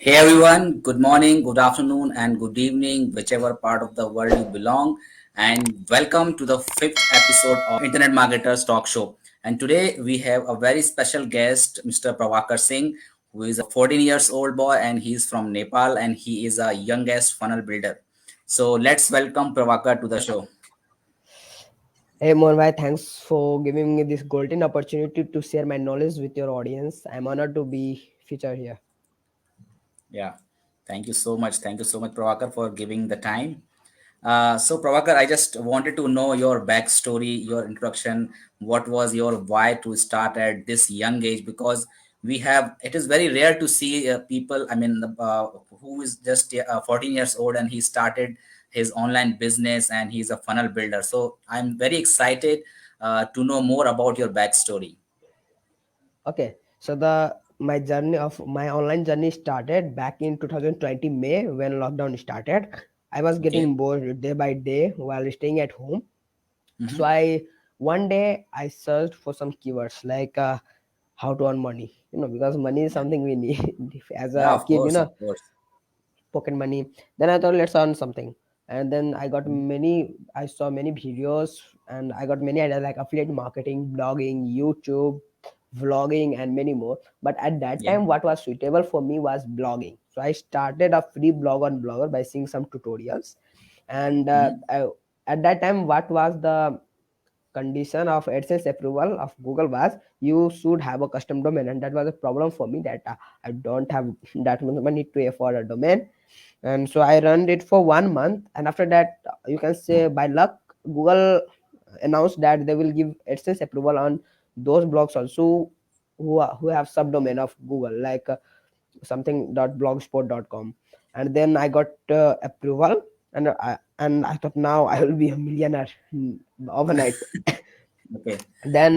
Hey everyone, good morning, good afternoon, and good evening, whichever part of the world you belong. And welcome to the fifth episode of Internet Marketers Talk Show. And today we have a very special guest, Mr. Pravakar Singh, who is a 14 years old boy and he's from Nepal and he is a youngest funnel builder. So let's welcome Pravakar to the show. Hey Mohan, thanks for giving me this golden opportunity to share my knowledge with your audience. I'm honored to be featured here. Yeah, thank you so much. Thank you so much, Pravakar, for giving the time. So, Prabhakar, I just wanted to know your backstory, your introduction. What was your why to start at this young age? Because it is very rare to see people, who is just 14 years old and he started his online business and he's a funnel builder. So, I'm very excited to know more about your backstory. Okay, so the my journey of my online journey started back in 2020 May when lockdown started. I was Okay. getting bored day by day while staying at home. So Mm-hmm. I one day I searched for some keywords like how to earn money. Because money is something we need as Yeah, a of kid. course, of course. Pocket money. Then I thought let's earn something. And then I saw many videos and I got many ideas like affiliate marketing, blogging, YouTube, vlogging, and many more. But at that Yeah. time, what was suitable for me was blogging. So I started a free blog on Blogger by seeing some tutorials. And Mm-hmm. at that time, what was the condition of AdSense approval of Google was you should have a custom domain, and that was a problem for me that I don't have that much money to afford a domain. And so I run it for 1 month, and after that you can say by luck Google announced that they will give AdSense approval on those blogs also who have subdomain of Google like something .blogspot.com. And then I got approval, and I thought now I will be a millionaire overnight. Okay. Then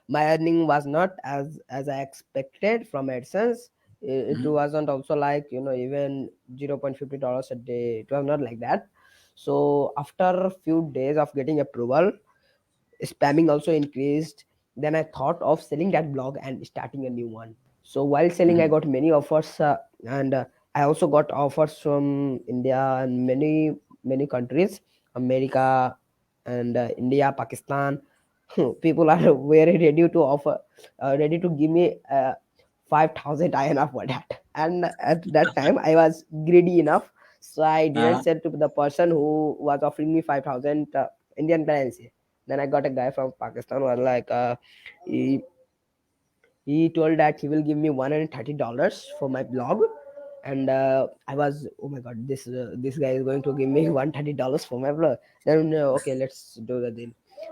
my earning was not as I expected from AdSense. It Mm-hmm. wasn't also like even $0.50 a day. It was not like that. So after a few days of getting approval, spamming also increased. Then I thought of selling that blog and starting a new one. So while selling, I Mm-hmm. got many offers, and I also got offers from India and many countries, America and India, Pakistan. People are very ready to offer, ready to give me 5,000 INR for that. And at that time, I was greedy enough, so I didn't Uh-huh. sell to the person who was offering me 5,000 Indian currency. Then I got a guy from Pakistan who was like, he, he told that he will give me $130 for my blog. And I was, oh my god, this guy is going to give me $130 for my blog. Then okay, let's do the deal.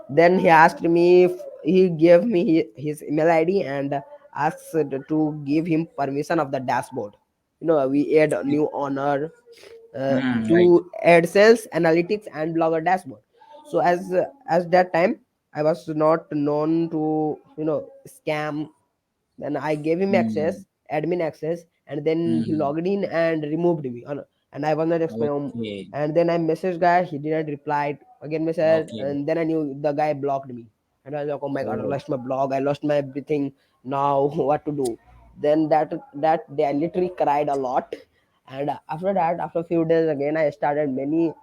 Then he asked me if he gave me his email ID and asked to give him permission of the dashboard. We add a new owner Mm-hmm. Right. to AdSense analytics and blogger dashboard. So as that time I was not known to scam. Then I gave him Mm. access, admin access, and then he Mhm. logged in and removed me. And I was not explaining. Okay. And then I messaged guy, he didn't reply. Again message, Okay. and then I knew the guy blocked me. And I was like, oh my god, I Oh. lost my blog, I lost my everything. Now what to do? Then that day I literally cried a lot. And after that, after a few days again, I started many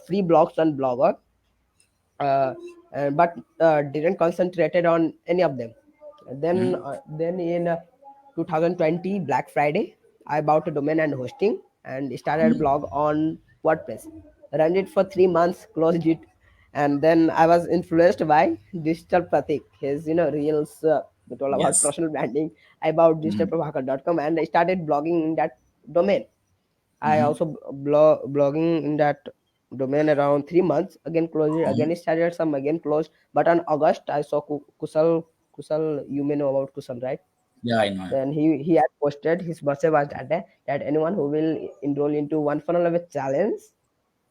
free blogs on Blogger, uh, but didn't concentrated on any of them. Mhm. Then in 2020 Black Friday, I bought a domain and hosting and started a Mhm. blog on WordPress. Ran it for 3 months, closed it, and then I was influenced by Digital Pratik. His reels that all about Yes. personal branding. I bought Mhm. digitalprabhakar.com and I started blogging in that domain. I Mhm. also blogging in that domain around 3 months. Again closed it. Mhm. Again started some. Again closed. But on August, I saw Kusal. Kusal, you may know about Kusal, right? Yeah, I know. Then he had posted his birthday was that day, that anyone who will enroll into one funnel of a challenge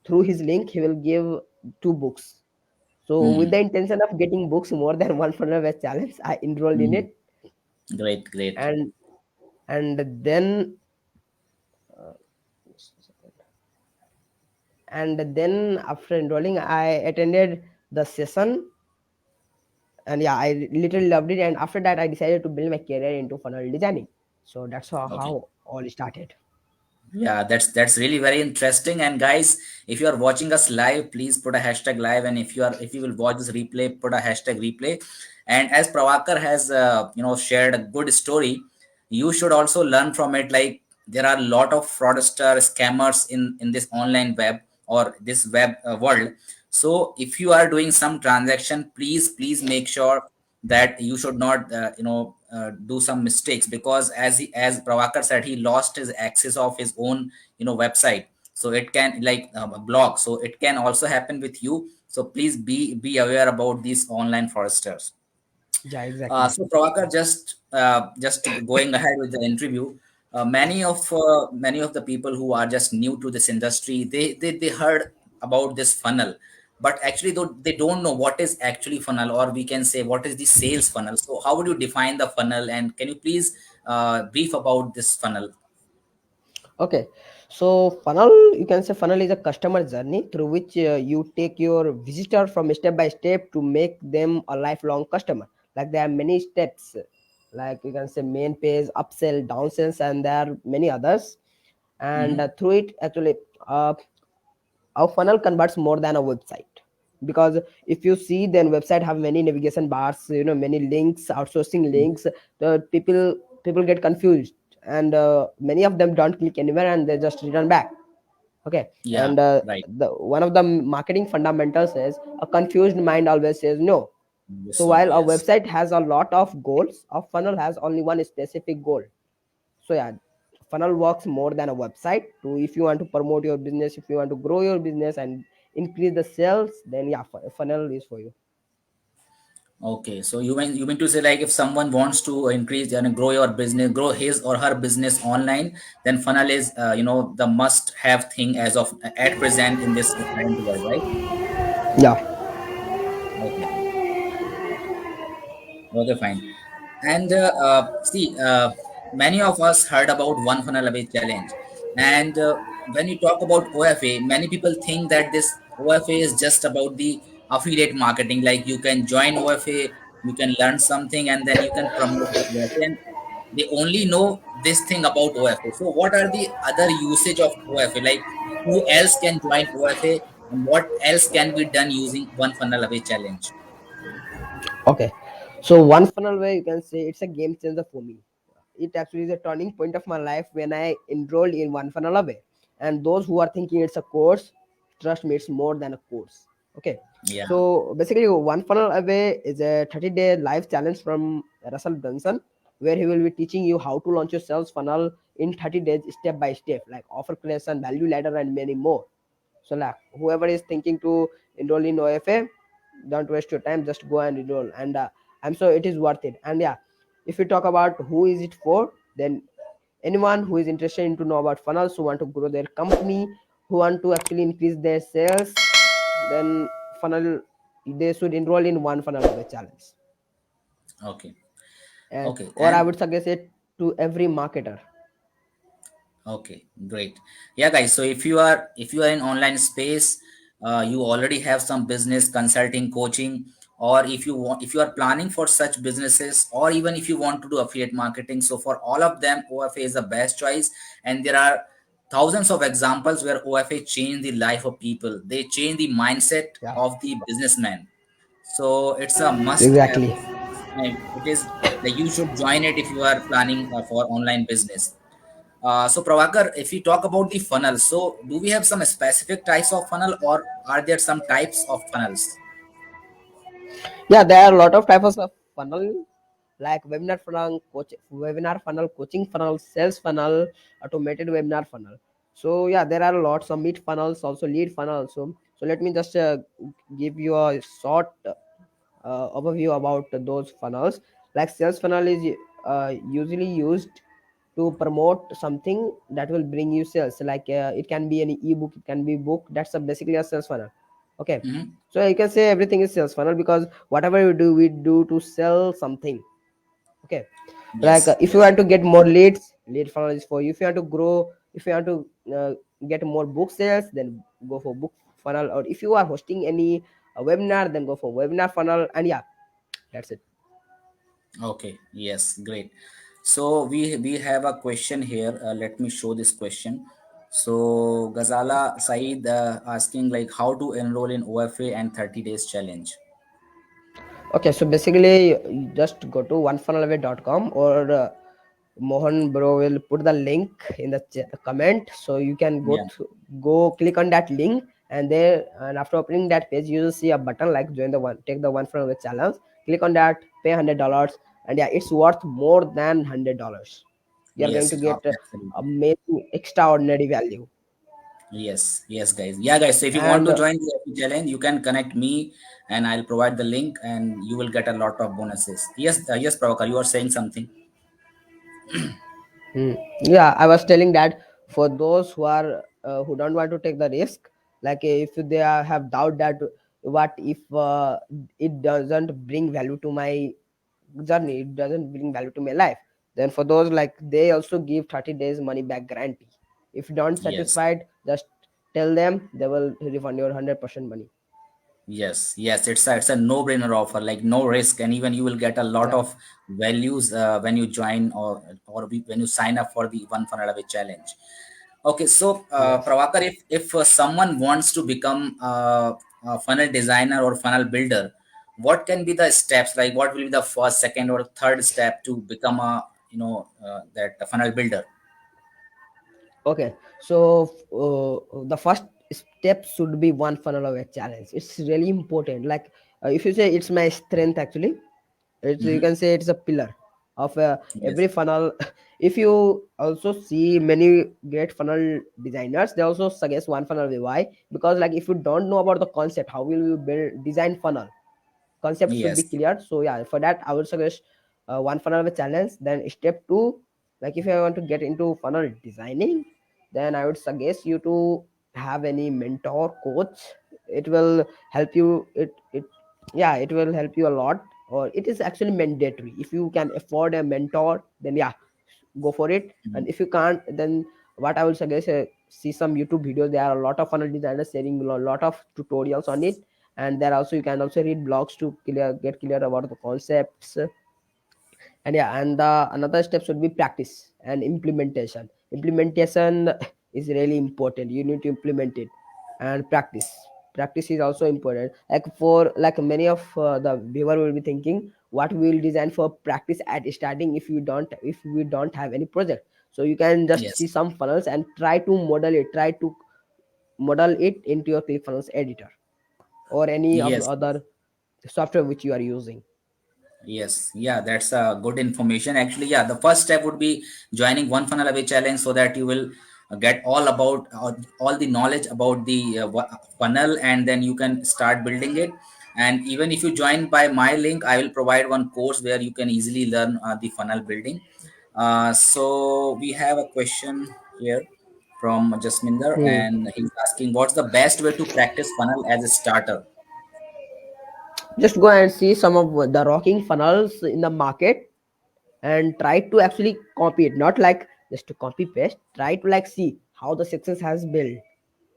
through his link, he will give 2 books. So with Mhm. the intention of getting books more than one funnel of a challenge, I enrolled in Mhm. it, Great, great. and and then and then after enrolling, I attended the session, and yeah, I literally loved it. And after that, I decided to build my career into funnel designing. So that's how, Okay. how all started. Yeah, that's really very interesting. And guys, if you are watching us live, please put a hashtag live. And if you will watch this replay, put a hashtag replay. And as Pravakar has shared a good story, you should also learn from it. Like there are a lot of fraudster scammers in this online web or this web world. So if you are doing some transaction, please make sure that you should not do some mistakes, because as Pravakar said, he lost his access of his own website. So it can like a blog, so it can also happen with you. So please be aware about these online fraudsters. Yeah, exactly. So Pravakar, just going ahead with the interview, many of the people who are just new to this industry, they heard about this funnel, but actually they don't know what is actually funnel, or we can say what is the sales funnel. So how would you define the funnel, and can you please brief about this funnel? Okay, so funnel, you can say funnel is a customer journey through which you take your visitor from step by step to make them a lifelong customer. Like there are many steps, like you can say main page, upsell, downsells, and there are many others. And Hmm. through it, actually, uh, our funnel converts more than a website, because if you see, then website have many navigation bars, many links, outsourcing links. The people get confused, and many of them don't click anywhere and they just return back. Okay, Yeah, and right. the one of the marketing fundamentals is a confused mind always says no. So Yes, no, while a yes. website has a lot of goals, a funnel has only one specific goal. So yeah, funnel works more than a website. To if you want to promote your business, if you want to grow your business and increase the sales, then yeah, funnel is for you. Okay, so you mean to say, like, if someone wants to increase and grow your business, grow his or her business online, then funnel is the must have thing as of at present in this current world, right? Yeah. Okay. Okay, fine. And see, many of us heard about one funnel away challenge. And when you talk about OFA, many people think that this OFA is just about the affiliate marketing. Like you can join OFA, you can learn something, and then you can promote the OFA. And they only know this thing about OFA. So, what are the other usage of OFA? Like who else can join OFA, and what else can be done using one funnel away challenge? Okay. So one funnel way, you can say it's a game changer for me. It actually is a turning point of my life when I enrolled in one funnel away. And those who are thinking it's a course, trust me, it's more than a course. Okay. Yeah. So basically, one funnel away is a 30-day live challenge from Russell Brunson, where he will be teaching you how to launch your sales funnel in 30 days, step by step, like offer creation, value ladder, and many more. So like whoever is thinking to enroll in OFA, don't waste your time, just go and enroll. And I'm sure it is worth it. And yeah, if you talk about who is it for, then anyone who is interested in to know about funnels, who want to grow their company, who want to actually increase their sales, then funnel, they should enroll in one funnel of the challenge. Okay. And Okay. or I And would suggest it to every marketer. okay, great. Yeah, guys. So if you are in online space, you already have some business consulting, coaching, or if you are planning for such businesses, or even if you want to do affiliate marketing. So for all of them, OFA is the best choice. And there are thousands of examples where OFA changed the life of people. They change the mindset Yeah, of the businessman. So it's a must have. exactly. It is like you should join it if you are planning for online business. So Pravakar, if we talk about the funnel, so do we have some specific types of funnel, or are there some types of funnels? Yeah, there are a lot of types of funnel, like webinar funnel, coaching funnel, sales funnel, automated webinar funnel. So yeah, there are lots of meet funnels, also lead funnels. So let me just give you a short overview about those funnels. Like sales funnel is usually used to promote something that will bring you sales. Like it can be an ebook, it can be book. That's basically a sales funnel. Okay, Hmm. so you can say everything is sales funnel because whatever you do, we do to sell something. Okay, like Yes, if you yes. want to get more leads, lead funnel is for you. If you want to grow, if you want to get more book sales, then go for book funnel. Or if you are hosting any webinar, then go for webinar funnel. And yeah, that's it. Okay, yes, great. So we have a question here. Let me show this question. So Ghazala Saeed asking like how to enroll in OFA and 30 days challenge. Okay, so basically, you just go to onefunnelaway.com, or Mohan bro will put the link in the comment, so you can Yeah. go click on that link, and there, and after opening that page, you will see a button like join the one, take the One Funnel Away challenge. Click on that, pay $100, and yeah, it's worth more than $100. You are going Yes. to get Absolutely. amazing, extraordinary value. Yes, yes, guys. Yeah, guys. So if you want And to join the FP challenge, you can connect me, and I'll provide the link, and you will get a lot of bonuses. Yes, yes, Prabhakar, you are saying something. Yeah, I was telling that for those who don't want to take the risk, like if they have doubt that what if it doesn't bring value to my journey, it doesn't bring value to my life, then for those, like, they also give 30 days money back guarantee. If you don't Yes. satisfied, just tell them, they will refund your 100% money. Yes, yes, it's a no-brainer offer, like no risk, and even you will get a lot Yeah. of values when you join when you sign up for the One Funnel Away challenge. Okay, so Yes. Prabhakar, if someone wants to become a funnel designer or funnel builder, what can be the steps? Like, what will be the first, second, or third step to become a that a funnel builder? Okay, so the first step should be one funnel away challenge. It's really important. Like, if you say it's my strength, actually, you Mm-hmm. can say it's a pillar of Yes, every funnel. If you also see many great funnel designers, they also suggest one funnel away. Why? Because, like, if you don't know about the concept, how will you build design funnel? Concept should be yes, clear. So yeah, for that I would suggest one funnel with challenge. Then step two, like if you want to get into funnel designing, then I would suggest you to have any mentor coach. It will help you. It Yeah, it will help you a lot. Or it is actually mandatory. If you can afford a mentor, then yeah, go for it. mhm, And if you can't, then what I would suggest, see some YouTube videos. There are a lot of funnel designers sharing a lot of tutorials on it. And there also, you can also read blogs to get clear about the concepts. And yeah, and the another step should be practice and implementation. Is really important. You need to implement it. And practice is also important. Like, for like many of the viewer will be thinking, what we will design for practice at starting if we don't have any project. So you can just yes, see some funnels and try to model it into your ClickFunnels editor, or any of the yes. other software which you are using. Yes, yeah, that's a good information. Actually, yeah, the first step would be joining One Funnel Away challenge so that you will get all about all the knowledge about the funnel, and then you can start building it. And even if you join by my link, I will provide one course where you can easily learn the funnel building. So we have a question here from Jasminder, Hmm. and he's asking, what's the best way to practice funnel as a starter? Just go and see some of the rocking funnels in the market, and try to actually copy it. Not like just to copy paste. Try to, like, see how the sections has built,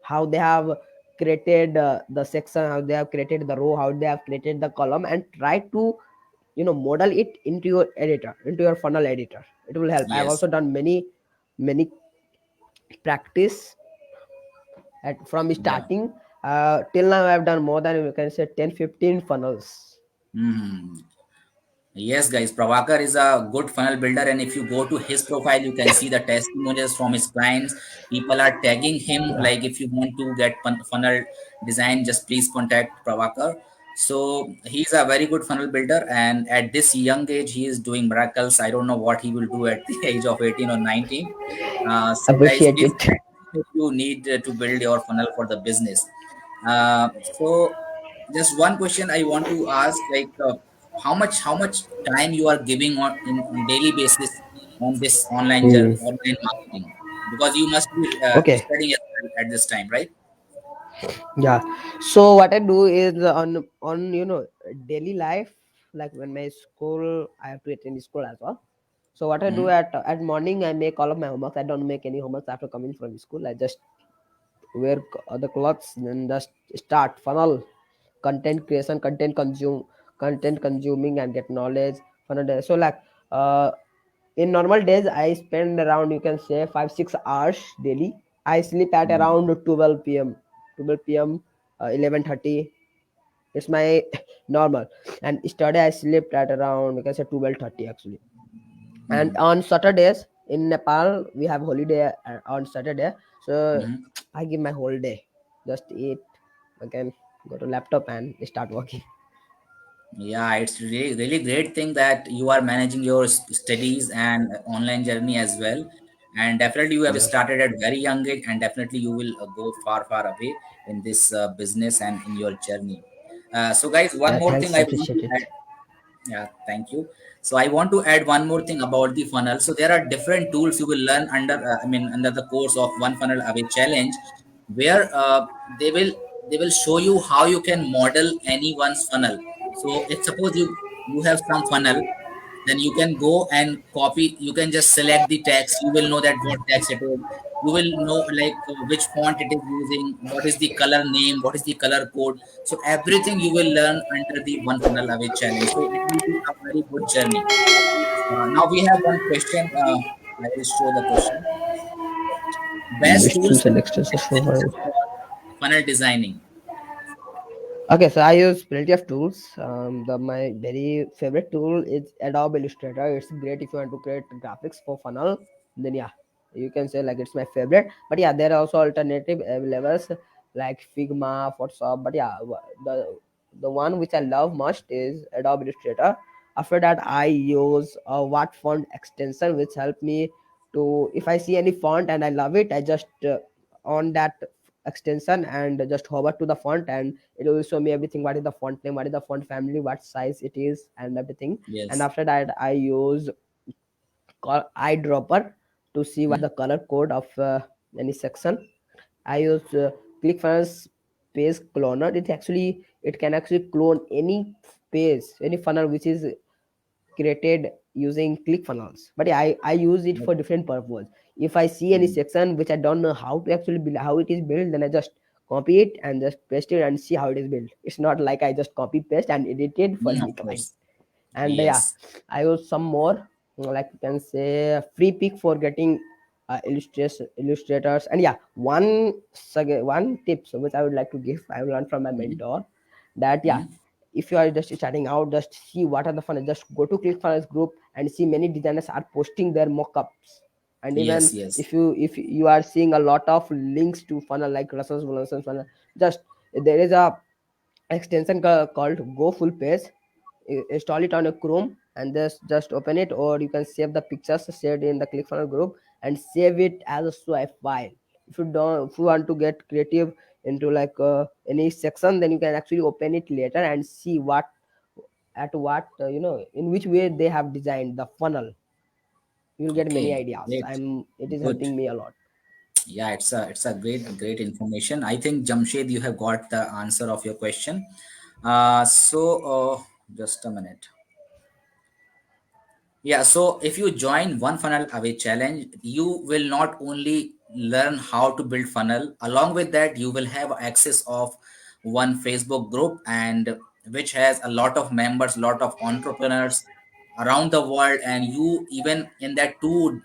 how they have created the section, how they have created the row, how they have created the column, and try to model it into your editor, into your funnel editor. It will help. I have Yes. also done many practice from Yeah. starting. Till now I've done more than, you can say, 10-15 funnels. Mhm. Yes, guys, Pravakar is a good funnel builder, and if you go to his profile, you can see the testimonials from his clients. People are tagging him. Yeah. Like, if you want to get funnel design, just please contact Pravakar. So he's a very good funnel builder, and at this young age, he is doing miracles. I don't know what he will do at the age of 18 or 19. So, guys, Appreciate please it. contact him if you need to build your funnel for the business. So just one question I want to ask, like, how much time you are giving on daily basis on this Hmm. online marketing, because you must be Okay. studying at this time, right? Yeah. So what I do is, on daily life, like when my school, I have to attend school as well. So what I do Mhm. at morning, I make all of my homework. I don't make any homework after coming from school. I just wear other clothes, then just start funnel content creation, content consuming, and get knowledge funnel. So, like, uh In normal days, I spend around, you can say, 5 6 hours daily. I sleep at Mhm. around 12 p.m. 12 p.m. 11:30. It's my normal. And yesterday I slept at around, you can say, 12:30 actually. And Mhm. on Saturdays in Nepal we have holiday on Saturday, so Mhm. I give my whole day, just eat, again go to laptop and start working. Yeah, it's really really great thing that you are managing your studies and online journey as well. And definitely you have Yes. started at very young age, and definitely you will go far far away in this business and in your journey. So guys, one Yeah, more thing thanks, I want appreciate to it. add. Yeah, thank you. So I want to add one more thing about the funnel. So there are different tools you will learn under, under the course of One Funnel Away Challenge, where they will show you how you can model anyone's funnel. So if suppose you have some funnel, then you can go and copy. You can just select the text. You will know that what text it is. You will know like which font it is using, what is the color name, what is the color code. So everything you will learn under the One Funnel Away Challenge. So it will be a very good journey. Now we have one question. I will show the question. Best Best tools tools and and extensions for extensions for funnel designing. Okay, so I use plenty of tools. The my very favorite tool is Adobe Illustrator. It's great if you want to create graphics for funnel. Then yeah, you can say like it's my favorite. But yeah, there are also alternative levels like Figma, Photoshop. But yeah, the one which I love most is Adobe Illustrator. After that, I use a Watt font extension, which help me to, if I see any font and I love it, I just on that extension and just hover to the font, and it will show me everything: what is the font name, what is the font family, what size it is, and everything. And Yes. after that I use eyedropper to see what Hmm. the color code of any section. I use ClickFunnels page cloner. It can actually clone any page, any funnel which is created using ClickFunnels. But yeah, I use it for different purpose. If I see any Mhm. section which I don't know how to actually build, how it is built, then I just copy it and just paste it and see how it is built. It's not like I just copy paste and edit it for Mhm, any of client. course. And yeah, Yes. I use some more, like you can say free pick for getting illustrators. And yeah, one tip so which I would like to give, I learned from my Mhm. mentor, that yeah, Mhm. if you are just starting out, just see what are the funnels, just go to ClickFunnels group and see many designers are posting their mockups. And even Yes. Yes. if you are seeing a lot of links to funnel like Russell's funnel, just there is a extension called Go Full Page. Install it on a Chrome and just open it, or you can save the pictures shared in the ClickFunnels group and save it as a swipe file. If you want to get creative into like any section, then you can actually open it later and see what in which way they have designed the funnel. You will get many Okay. ideas. Great. It is Good. helping me a lot. Yeah, it's a great information. I think Jamshed, you have got the answer of your question. Just a minute. Yeah, so if you join One Funnel Away Challenge, you will not only learn how to build funnel. Along with that, you will have access of one Facebook group, and which has a lot of members, lot of entrepreneurs around the world. And you, even in that 2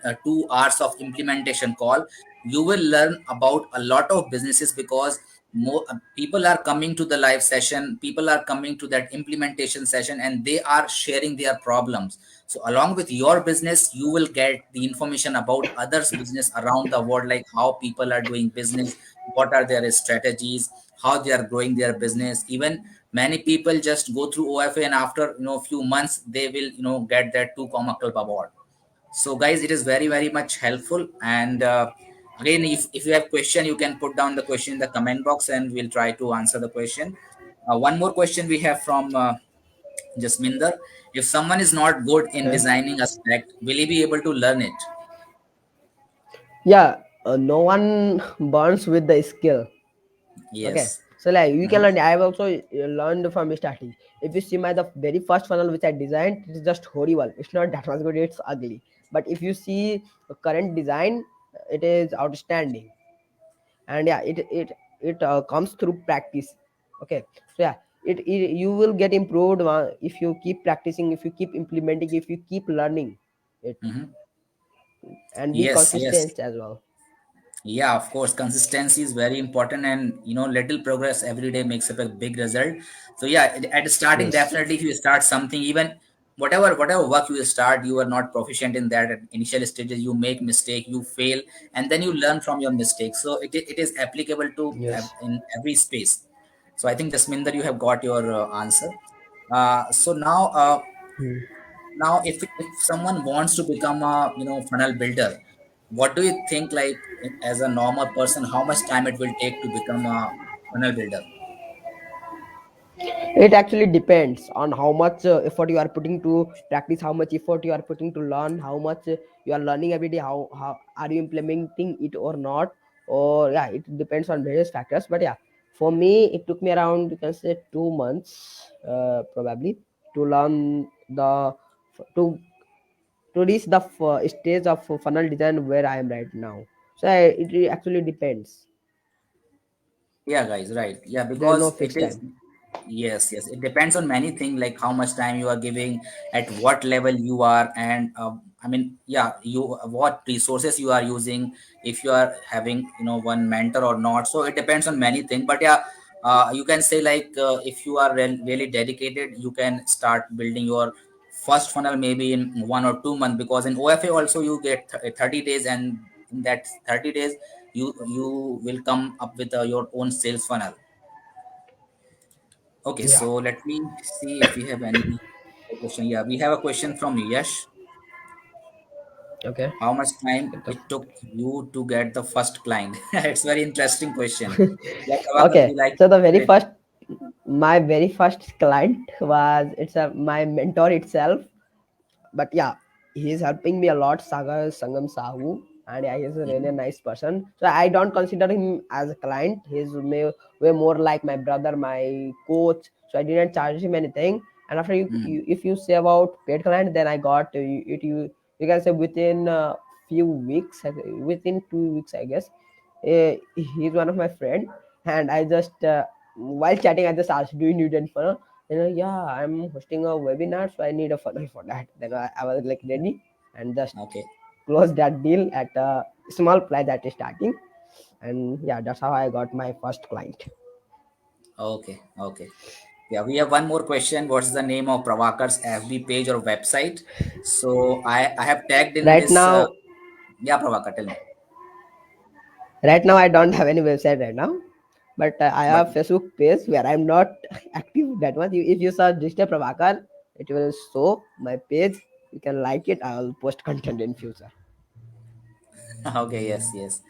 hours of implementation call, you will learn about a lot of businesses, because more people are coming to the live session, people are coming to that implementation session, and they are sharing their problems. So along with your business, you will get the information about others business around the world, like how people are doing business, what are their strategies, how they are growing their business. Even many people just go through OFA, and after few months they will get that 2 comma club award. So guys, it is very very much helpful. And again, if you have question, you can put down the question in the comment box, and we'll try to answer the question. One more question we have from Jasminder. If someone is not good in Okay. designing aspect, will he be able to learn it? Yeah, no one burns with the skill. Okay, Yes. so like you can Mhm. learn. I have also learned from starting. If you see my the very first funnel which I designed, it's just horrible. It's not that much good. It's ugly. But if you see the current design, it is outstanding. And yeah, it comes through practice. Okay, so yeah, it you will get improved if you keep practicing, if you keep implementing, if you keep learning it. and be Yes, yes. consistent as well. Yeah, of course, consistency is very important, and little progress every day makes up a big result. So yeah, at the starting, Yes. definitely, if you start something, even whatever work you will start, you are not proficient in that at initial stages. You make mistake, you fail, and then you learn from your mistakes. So it is applicable to Yes. in every space. So I think Jasminder, you have got your answer. So now if someone wants to become a funnel builder, what do you think, like, as a normal person, how much time it will take to become a funnel builder? It actually depends on how much effort you are putting to practice, how much effort you are putting to learn, how much you are learning every day, how are you implementing it or not. Or yeah, it depends on various factors. But yeah, for me, it took me around, you can say, 2 months, probably, to learn the to reach the stage of funnel design where I am right now. So it actually depends. Yeah, guys, right. Yeah, There is no because it fixed is. time. Yes, yes. It depends on many things, like how much time you are giving, at what level you are, and I mean, yeah, what resources you are using, if you are having one mentor or not. So it depends on many things. But yeah, you can say, like, if you are really dedicated, you can start building your first funnel maybe in 1 or 2 months, because in OFA also you get 30 days, and in that 30 days you will come up with your own sales funnel. Okay, Yeah. so let me see if we have any question. Yeah, we have a question from Yash. Okay. How much time Get the it took you to get the first client? It's very interesting question. Yeah, Prabhakar, would you Okay, like to so the answer very it? first, my very first client was, it's a my mentor itself. But yeah, he's helping me a lot, Sagar Sangam Sahu. And yeah, he's a really Mhm. nice person, so I don't consider him as a client. He's way more like my brother, my coach. So I didn't charge him anything. And after Mm. if you say about paid client, then I got it, you can say within a few weeks, within 2 weeks, I guess. He's one of my friend. And I just while chatting, I just asked, do you need any funnel? Yeah, I'm hosting a webinar, so I need a funnel for that. Then I was like ready, and just Okay, closed that deal at a small price at starting. And yeah, that's how I got my first client. okay, okay. Yeah, we have one more question. What's the name of Prabhakar's FB page or website? So I have tagged in Right this. now, Yeah, Prabhakar, tell me. I don't have any website right now, but I But have Facebook page where I'm not active that much. If you search Digital Prabhakar, it will show my page. You can like it. I'll post content in future. okay, yes, yes.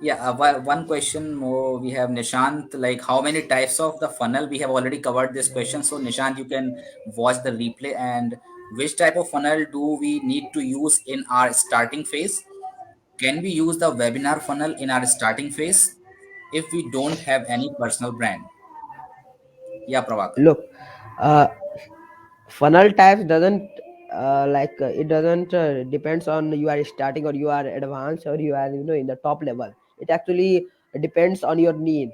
Yeah, one question more. We have Nishant. Like, how many types of the funnel? We have already covered this question. So, Nishant, you can watch the replay. And which type of funnel do we need to use in our starting phase? Can we use the webinar funnel in our starting phase if we don't have any personal brand? Yeah, Pravakar. Look, uh, funnel types doesn't it doesn't depends on you are starting or you are advanced or you are in the top level. It actually depends on your need.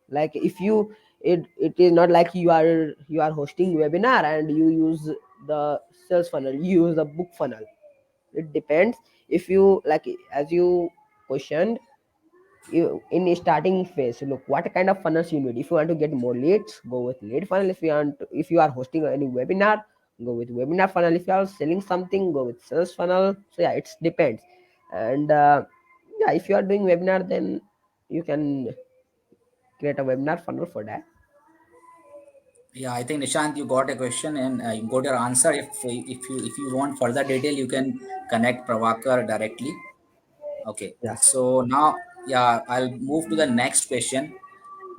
Like if you, it is not like you are hosting webinar and you use the sales funnel, you use the book funnel. It depends. If you like, as you questioned, you in the starting phase, look what kind of funnels you need. If you want to get more leads, go with lead funnel. If you are hosting any webinar, go with webinar funnel. If you are selling something, go with sales funnel. So yeah, it depends. And yeah, if you are doing webinar, then you can create a webinar funnel for that. Yeah, I think Nishant, you got a question and you got your answer. If you want further detail, you can connect Pravakar directly. Okay, Yeah. so now, yeah, I'll move to the next question.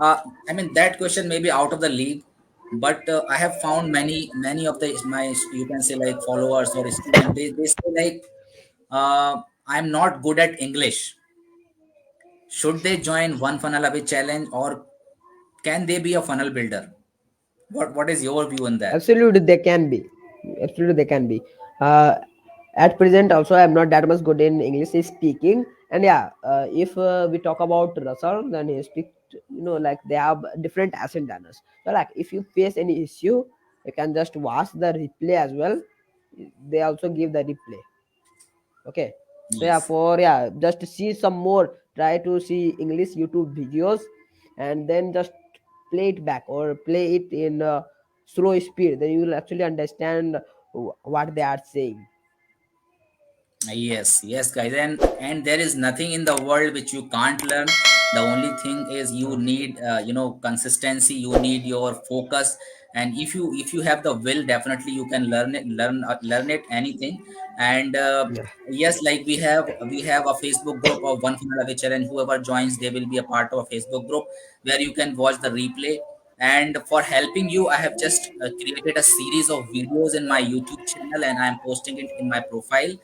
I mean, that question may be out of the league, but I have found many of the my, you can say, like, followers or students. They say, like, I'm not good at English. Should they join One Funnel Away challenge, or can they be a funnel builder? What is your view on that? Absolutely, they can be. Absolutely, they can be. Uh, at present, also, I'm not that much good in English speaking. And yeah, if we talk about Russell, then he speak, like they have different accent than us. So, like, if you face any issue, you can just watch the replay as well. They also give the replay. Okay. So yeah, Yes. for yeah, just see some more. Try to see English YouTube videos, and then just play it back or play it in slow speed. Then you will actually understand what they are saying. Yes, yes, guys, and there is nothing in the world which you can't learn. The only thing is you need, consistency. You need your focus, and if you have the will, definitely you can learn it anything. And Yeah, yes, like we have a Facebook group of One Funnel Avichar, and whoever joins, they will be a part of a Facebook group where you can watch the replay. And for helping you, I have just created a series of videos in my YouTube channel, and I am posting it in my profile.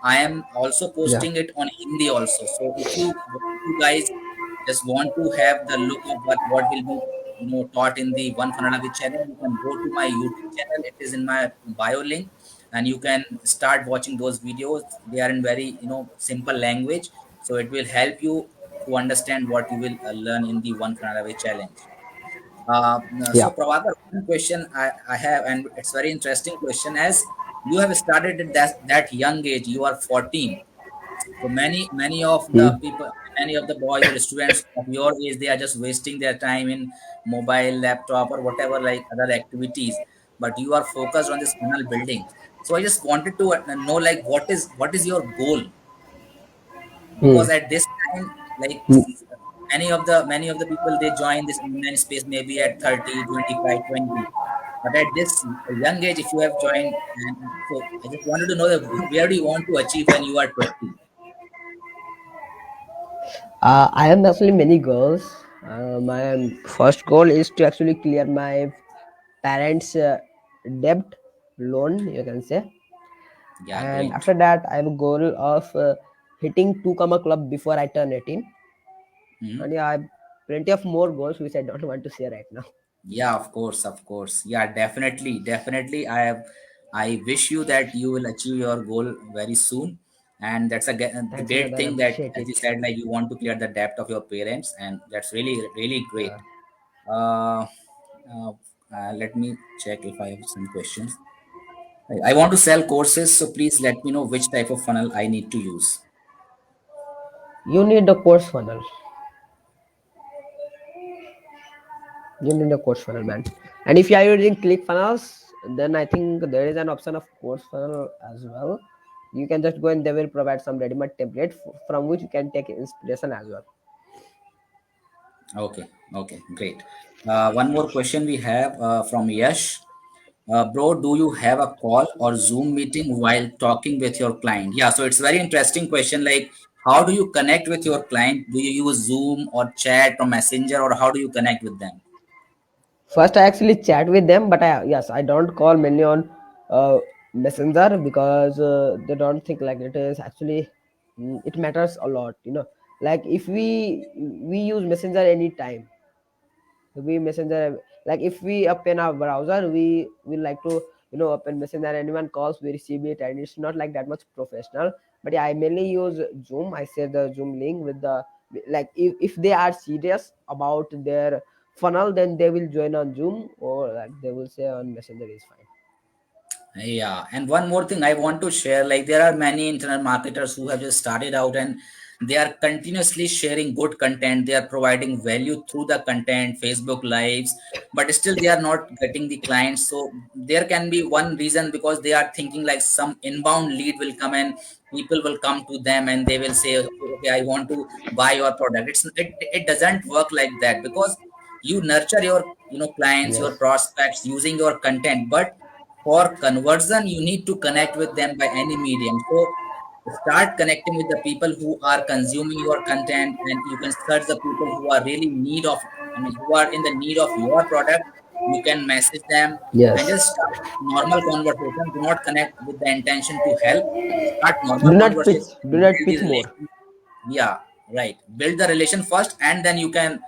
I am also yeah, posting it on Hindi also. So if you guys just want to have the look of what will be taught in the One Kannada channel, you can go to my YouTube channel. It is in my bio link, and you can start watching those videos. They are in very simple language, so it will help you to understand what you will learn in the One Kannada challenge. So yeah. Prabhakar, one question I have, and it's very interesting question. As you have started at that young age, you are 14. So many of the Hmm. people, many of the boys or students of your age, they are just wasting their time in mobile, laptop, or whatever like other activities. But you are focused on this funnel building. So I just wanted to know, like, what is your goal? Hmm. Because at this time, like, Hmm. many of the people, they join this online space maybe at 30, 25, 20. But at this young age, if you have joined, and so I just wanted to know that where do you want to achieve when you are 20? I am actually many goals. My first goal is to actually clear my parents' debt loan, you can say. Yeah, And great. after that, I have a goal of hitting two comma club before I turn 18. Mhm. And yeah, I have plenty of more goals which I don't want to say right now. Yeah, of course, of course. Yeah, definitely, definitely. I wish you that you will achieve your goal very soon, and that's the Thanks, great brother. thing that, Appreciate as you it. said, like you want to clear the debt of your parents, and that's really really great. Yeah. Uh, uh, Let me check if I have some questions. I want to sell courses, so please let me know which type of funnel I need to use. You need a course funnel. You need a course funnel, man. And if you are using ClickFunnels, then I think there is an option of course funnel as well. You can just go and they will provide some ready-made template from which you can take inspiration as well. Okay, okay, great. One more question we have from Yash. Bro, do you have a call or Zoom meeting while talking with your client? Yeah, so it's very interesting question. Like, how do you connect with your client? Do you use Zoom or chat or Messenger, or how do you connect with them? First, I actually chat with them, but I don't call mainly on Messenger because they don't think like it is actually it matters a lot. Like if we use Messenger anytime, we messenger like if we open our browser we like to open messenger, anyone calls we receive it, and it's not like that much professional. But yeah, I mainly use Zoom. I share the Zoom link with the, like if they are serious about their funnel, then they will join on Zoom, or like they will say on messenger is fine. Yeah, and one more thing I want to share, like there are many internet marketers who have just started out, and they are continuously sharing good content. They are providing value through the content, Facebook lives, but still they are not getting the clients. So there can be one reason, because they are thinking like some inbound lead will come and people will come to them and they will say, okay, I want to buy your product. It doesn't work like that, because you nurture your clients, your Yes. prospects using your content, but for conversion you need to connect with them by any medium. So start connecting with the people who are consuming your content, and you can search the people who are really need of, who are in the need of your product. You can message them and Yes. just start normal conversation. Do not connect with the intention to help. Start normal Do not pitch. conversation Do and not build the pitch more. relation. Yeah, right, build the relation first, and then you can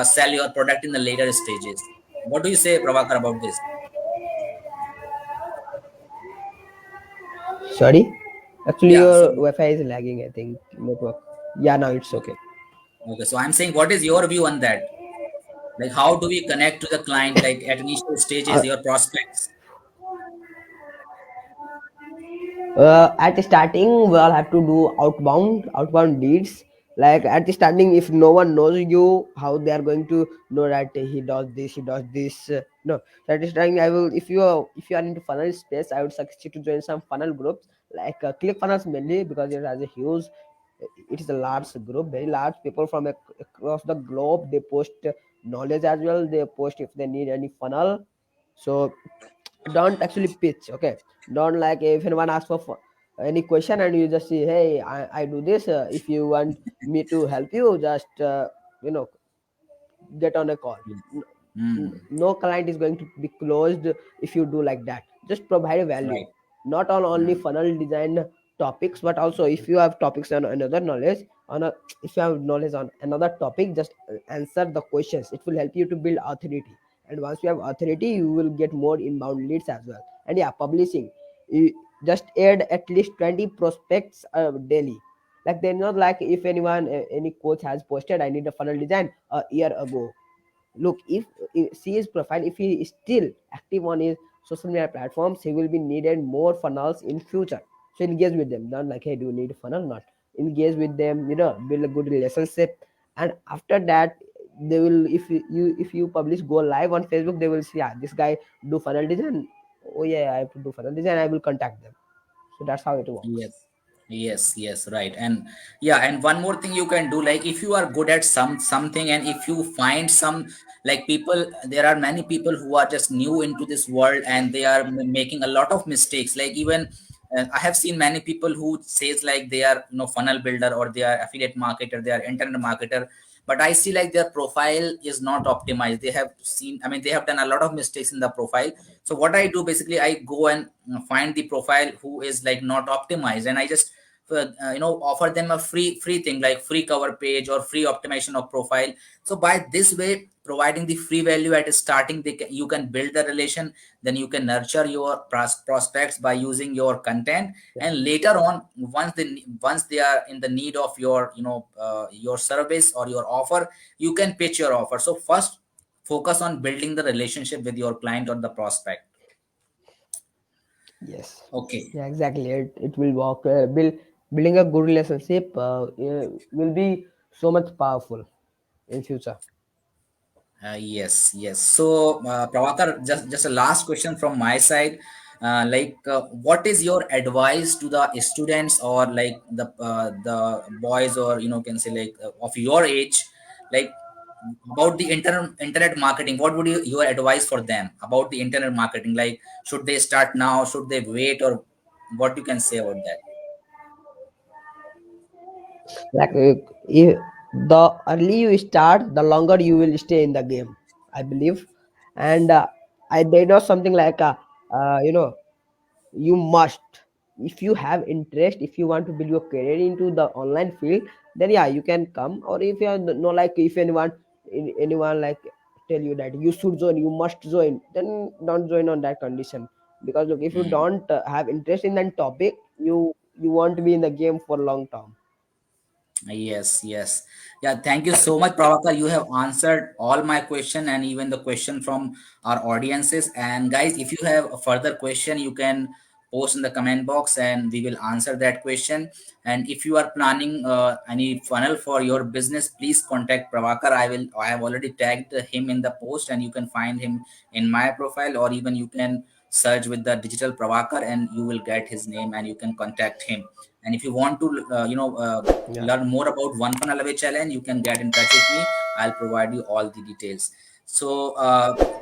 sell your product in the later stages. What do you say, Prabhakar, about this? Sorry. Actually, Yeah, so your Wi-Fi is lagging, I think. Network. Yeah, now it's okay. okay. Okay, so I'm saying, what is your view on that? Like, how do we connect to the client, like at initial Uh, stages, your prospects? At the starting, we'll have to do outbound leads. Like at the starting, if no one knows you, how they are going to know that he does this. No, so at the starting, I will. If you are into funnel space, I would suggest you to join some funnel groups like ClickFunnels mainly because it has a huge. It is a large group, very large people from across the globe. They post knowledge as well. They post if they need any funnel. So don't actually pitch, okay? Don't like if anyone asks for any question and you just say, hey, I do this, if you want me to help you, just you know get on a call. Mm, No client is going to be closed if you do like that. Just provide a value, right. not on only Mm, funnel design topics, but also if you have topics on another knowledge on a if you have knowledge on another topic, just answer the questions. It will help you to build authority, and once you have authority you will get more inbound leads as well. And yeah, publishing, you just add at least 20 prospects daily. Like they're not like if anyone any coach has posted I need a funnel design a year ago. Look, if see his profile, if he is still active on his social media platforms, he will be needed more funnels in future. So engage with them, not like, hey, do you need a funnel? Not engage with them, build a good relationship. And after that, they will, if you publish, go live on Facebook, they will see, yeah, this guy do funnel design. Oh yeah, I have to do funnel design, I will contact them. So that's how it works. yes. Yes, right. And yeah, and one more thing you can do, like if you are good at something, and if you find some, like people, there are many people who are just new into this world and they are making a lot of mistakes. Like even I have seen many people who says like they are, funnel builder, or they are affiliate marketer, they are internet marketer, but I see like their profile is not optimized. They have seen, I mean, they have done a lot of mistakes in the profile. So what I do, basically I go and find the profile who is like not optimized, and I just offer them a free thing, like free cover page or free optimization of profile. So by this way, providing the free value at starting, you can build the relation, then you can nurture your prospects by using your content, Yeah. and later on, once they are in the need of your your service or your offer, you can pitch your offer. So first, focus on building the relationship with your client or the prospect. Yes. Okay. Yeah, exactly. It will work. Building a good relationship will be so much powerful in future. Yes. So, Prabhakar, just a last question from my side. What is your advice to the students, or like the boys, or can say like of your age, like about the internet marketing? What would your advice for them about the internet marketing? Like, should they start now? Should they wait, or what you can say about that? Like the early you start, the longer you will stay in the game, I believe. And I they know something like you know you must, if you have interest, if you want to build your career into the online field, then yeah, you can come. Or if you are no, like if anyone like tell you that you should join, you must join, then don't join on that condition. Because look, if you Hmm. don't have interest in that topic, you won't be in the game for long term. Yes. Yeah, thank you so much, Prabhakar. You have answered all my question and even the question from our audiences. And guys, if you have a further question, you can post in the comment box and we will answer that question. And if you are planning any funnel for your business, please contact Prabhakar. I have already tagged him in the post, and you can find him in my profile, or even you can search with the digital Prabhakar and you will get his name and you can contact him. And if you want to Yeah. learn more about One Funnel Away challenge, you can get in touch with me. I'll provide you all the details. So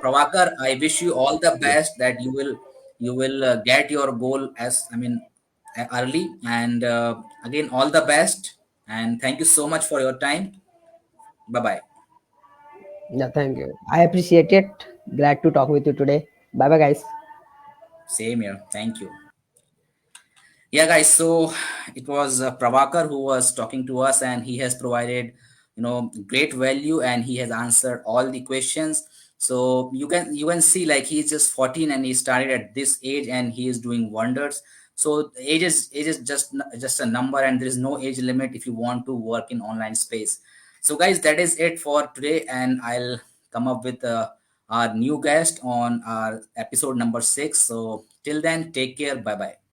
Prabhakar, I wish you all the Yes. best, that you will get your goal as, I mean, early. And again, all the best, and thank you so much for your time. Bye bye. Yeah, thank you. I appreciate it. Glad to talk with you today. Bye bye, guys. Same here, thank you. Yeah, guys, so it was Prabhakar who was talking to us, and he has provided great value, and he has answered all the questions. So you can see, like, he's just 14 and he started at this age and he is doing wonders. So age is just a number, and there is no age limit if you want to work in online space. So guys, that is it for today, and I'll come up with our new guest on our episode number 6. So till then, take care. Bye bye.